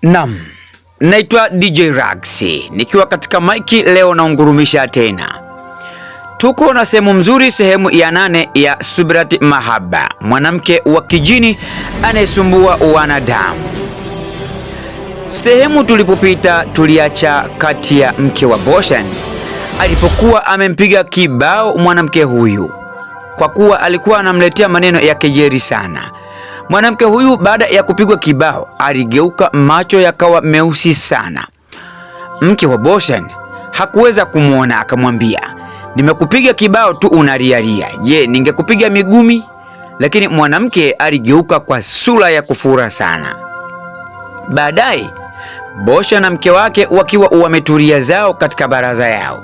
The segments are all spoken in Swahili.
Naam, naitwa DJ Rags, nikiwa katika maiki leo naungurumisha tena. Tuko na sehemu mzuri, sehemu ya 8 ya Subrat Mahaba, mwanamke wa kijini anayesumbua wanadamu. Sehemu tulipopita tuliacha kati ya mke wa Boshan alipokuwa amempiga kibao mwanamke huyu kwa kuwa alikuwa anamletea maneno ya kejeli sana. Mwanamke huyu baada ya kupigwa kibao aligeuka, macho yakawa meusi sana. Mke wa Boshan hakuweza kumwona, akamwambia, nimekupiga kibao tu unariaria, je, ningekupiga migumi? Lakini mwanamke aligeuka kwa sura ya kufura sana. Baadaye Bosha na mke wake wakiwa wametulia zao katika baraza yao,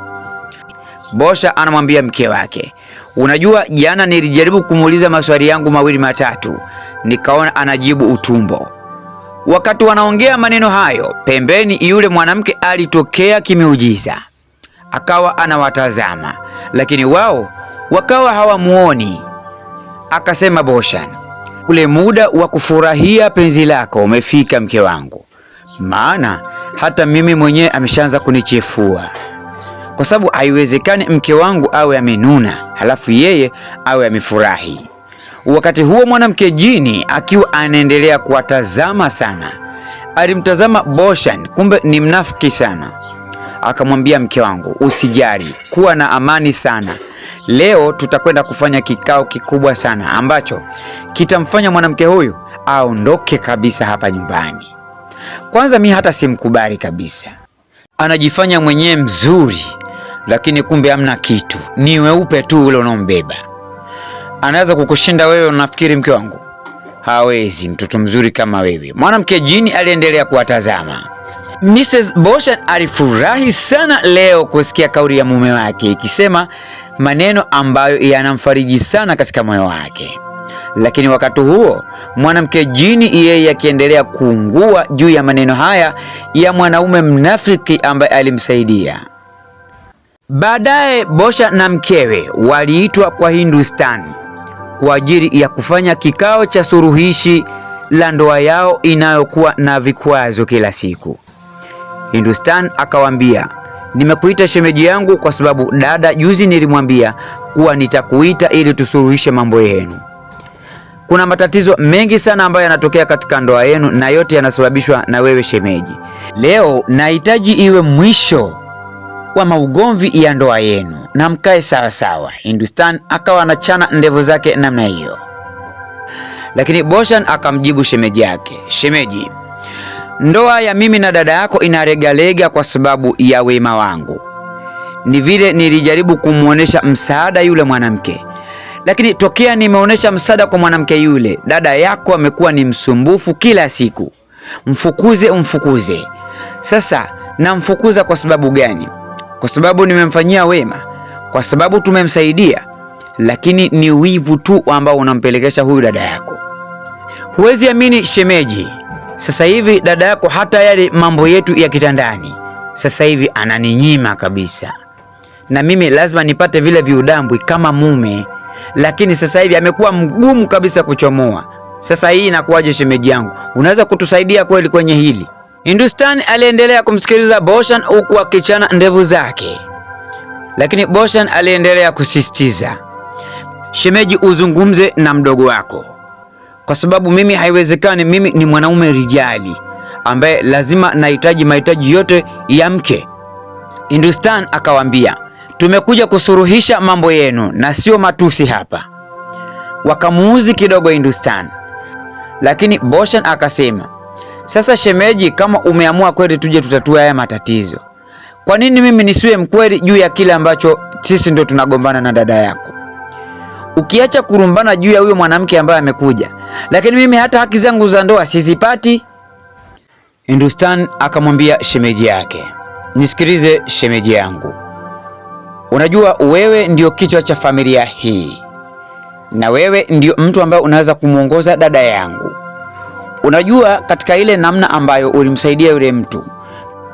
Bosha anamwambia mke wake, unajua jana nilijaribu kumuuliza maswali yangu mawili matatu, nikaona anajibu utumbo. Wakati wanaongea maneno hayo, pembeni yule mwanamke alitokea kimeujiza, akawa anawatazama, lakini wao wakawa hawamuoni. Akasema Boshan, ule muda wa kufurahia penzi lako umefika mke wangu, maana hata mimi mwenyewe ameshaanza kunichefua, kwa sababu haiwezekani mke wangu awe amenuna halafu yeye awe amefurahi. Wakati huo mwanamke jini akiwa anaendelea kuwatazama sana, alimtazama Boshan, kumbe ni mnafiki sana. Akamwambia mke wangu, usijali, kuwa na amani sana. Leo tutakwenda kufanya kikao kikubwa sana ambacho kitamfanya mwanamke huyu aondoke kabisa hapa nyumbani. Kwanza mi hata simkubali kabisa, anajifanya mwenyewe mzuri, lakini kumbe hamna kitu, ni weupe tu ule unaombeba. Anaweza kukushinda wewe, unafikiri mke wangu? Hawezi, mtoto mzuri kama wewe. Mwanamke jini aliendelea kuwatazama. Mrs. Boshan alifurahi sana leo kusikia kauli ya mume wake ikisema maneno ambayo yanamfariji sana katika moyo wake. Lakini wakati huo mwanamke jini yeye akiendelea kuungua juu ya maneno haya ya mwanaume mnafiki ambaye alimsaidia. Baadaye Bosha na mkewe waliitwa kwa Hindustan kwa ajili ya kufanya kikao cha suluhishi la ndoa yao inayokuwa na vikwazo kila siku. Hindustan akawaambia, nimekuita shemeji yangu kwa sababu dada juzi nilimwambia kuwa nitakuita ili tusuluhishe mambo yenu. Kuna matatizo mengi sana ambayo yanatokea katika ndoa yenu na yote yanasababishwa na wewe shemeji. Leo nahitaji iwe mwisho wa maugomvi ya ndoa yenu na mkae sawa sawa. Hindustan akawa anachana ndevu zake namna hiyo. Lakini Boshan akamjibu shemeji yake, shemeji, ndoa ya mimi na dada yako inaregalega kwa sababu ya wema wangu. Ni vile nilijaribu kumuonesha msaada yule mwanamke, lakini tokea nimeonesha msaada kwa mwanamke yule, dada yako amekuwa ni msumbufu kila siku. Mfukuze. Sasa namfukuza kwa sababu gani? Kwa sababu nimemfanyia wema, kwa sababu tumemsaidia, lakini ni wivu tu ambao unampelekesha huyu dada yako. Huwezi amini shemeji, sasa hivi dada yako hata yale mambo yetu ya kitandani sasa hivi ananinyima kabisa, na mimi lazima nipate vile viudambwi kama mume, lakini sasa hivi amekuwa mgumu kabisa kuchomoa. Sasa hii inakuwaje shemeji yangu? Unaweza kutusaidia kweli kwenye hili? Hindustan aliendelea kumsikiliza Boshan huku akichana ndevu zake, lakini Boshan aliendelea kusisitiza, shemeji, uzungumze na mdogo wako, kwa sababu mimi haiwezekani, mimi ni mwanaume rijali ambaye lazima nahitaji mahitaji yote ya mke. Hindustan akawaambia, tumekuja kusuruhisha mambo yenu na sio matusi hapa. Wakamuuzi kidogo Hindustan, lakini Boshan akasema, sasa shemeji, kama umeamua kweli tuje tutatue haya matatizo, kwa nini mimi nisiwe mkweli juu ya kile ambacho sisi ndo tunagombana na dada yako? Ukiacha kurumbana juu ya huyo mwanamke ambaye amekuja, lakini mimi hata haki zangu za ndoa sizipati. Hindustan akamwambia shemeji yake, nisikilize shemeji yangu, unajua wewe ndio kichwa cha familia hii, na wewe ndio mtu ambaye unaweza kumuongoza dada yangu. Unajua katika ile namna ambayo ulimsaidia yule mtu,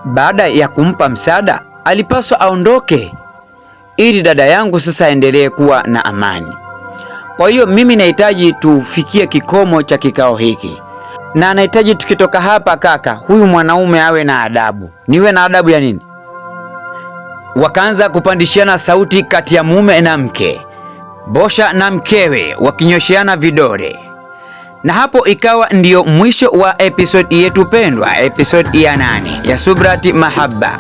baada ya kumpa msaada alipaswa aondoke ili dada yangu sasa aendelee kuwa na amani. Kwa hiyo mimi nahitaji tufikie kikomo cha kikao hiki. na anahitaji tukitoka hapa kaka, huyu mwanaume awe na adabu. Niwe na adabu ya nini? Wakaanza kupandishiana sauti kati ya mume na mke, Bosha na mkewe wakinyosheana vidole. Na hapo ikawa ndiyo mwisho wa episode yetu pendwa, episode ya 8 ya Subrati Mahaba.